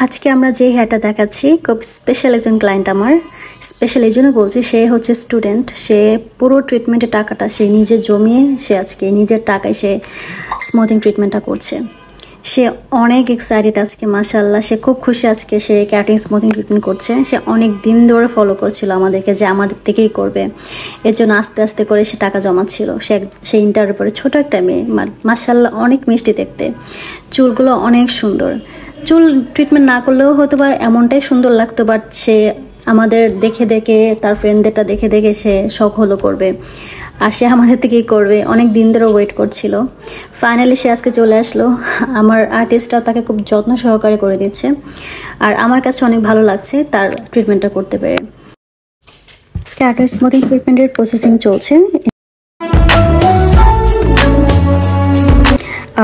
আজকে আমরা যে হেয়ারটা দেখাচ্ছি খুব স্পেশাল একজন ক্লায়েন্ট আমার। স্পেশাল এই জন্য বলছি, সে হচ্ছে স্টুডেন্ট। সে পুরো ট্রিটমেন্টের টাকাটা সে নিজে জমিয়ে সে আজকে নিজের টাকায় সে স্মুথিং ট্রিটমেন্টটা করছে। সে অনেক এক্সাইটেড আজকে, মাশাআল্লাহ। সে খুব খুশি আজকে সে ক্যারাটিন স্মুথিং ট্রিটমেন্ট করছে। সে অনেক দিন ধরে ফলো করছিল আমাদেরকে যে আমাদের থেকেই করবে, এর জন্য আস্তে আস্তে করে সে টাকা জমাচ্ছিল। সে ইন্টারের পরে ছোটো একটা মেয়ে, মাশাআল্লাহ অনেক মিষ্টি দেখতে, চুলগুলো অনেক সুন্দর। চুল ট্রিটমেন্ট না করলেও হয়তো বা এমনটাই সুন্দর লাগতো, বাট সে আমাদের দেখে দেখে তার ফ্রেন্ডদেরটা দেখে দেখে সে শখ হলো করবে, আর সে আমাদের থেকেই করবে। অনেক দিন ধরে ওয়েট করছিল। ফাইনালি সে আজকে চলে আসলো। আমার আর্টিস্টটাও তাকে খুব যত্ন সহকারে করে দিচ্ছে, আর আমার কাছে অনেক ভালো লাগছে তার ট্রিটমেন্টটা করতে পেরে। ক্যারাটিন স্মুথিং ট্রিটমেন্টের প্রসেসিং চলছে।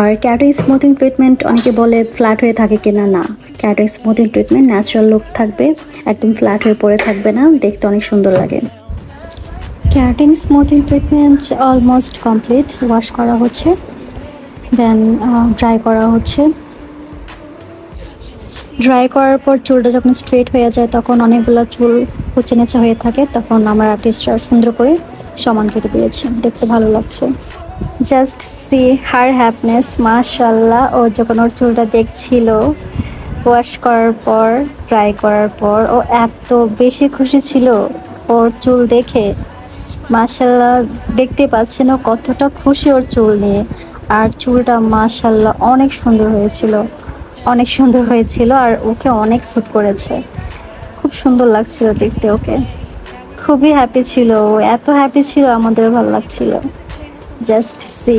আর ক্যারাটিন স্মুথিং ট্রিটমেন্ট অনেকে বলে ফ্ল্যাট হয়ে থাকে কিনা, না। Keratin smoothing treatment natural look থাকবে, একদম ফ্ল্যাট হয়ে পড়ে থাকবে না, দেখতে অনেক সুন্দর লাগে। Keratin smoothing treatment almost complete. Wash করা হচ্ছে, দেন ড্রাই করা হচ্ছে। ড্রাই করার পর চুলটা যখন স্ট্রেট হয়ে যায় তখন অনেকগুলো চুল উঁচু নিচে হয়ে থাকে, তখন আমার আর্টিস্টরা সুন্দর করে সমান কেটে দিয়েছে, দেখতে ভালো লাগছে। জাস্ট সি হার হ্যাপিনেস, মাশাআল্লাহ। ও যখন ওর চুলটা দেখছিল ওয়াশ করার পর, ড্রাই করার পর, ও এত বেশি খুশি ছিল ওর চুল দেখে। মাশাআল্লাহ, দেখতে পাচ্ছেন ও কতটা খুশি ওর চুল নিয়ে। আর চুলটা মাশাআল্লাহ অনেক সুন্দর হয়েছিল, অনেক সুন্দর হয়েছিল, আর ওকে অনেক স্যুট করেছে। খুব সুন্দর লাগছিল দেখতে ওকে, খুবই হ্যাপি ছিল ও, এত হ্যাপি ছিল আমাদের ভালো লাগছিল। জাস্ট সি,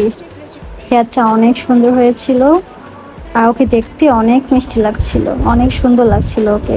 হেয়ারটা অনেক সুন্দর হয়েছিল, আর ওকে দেখতে অনেক মিষ্টি লাগছিল, অনেক সুন্দর লাগছিল ওকে।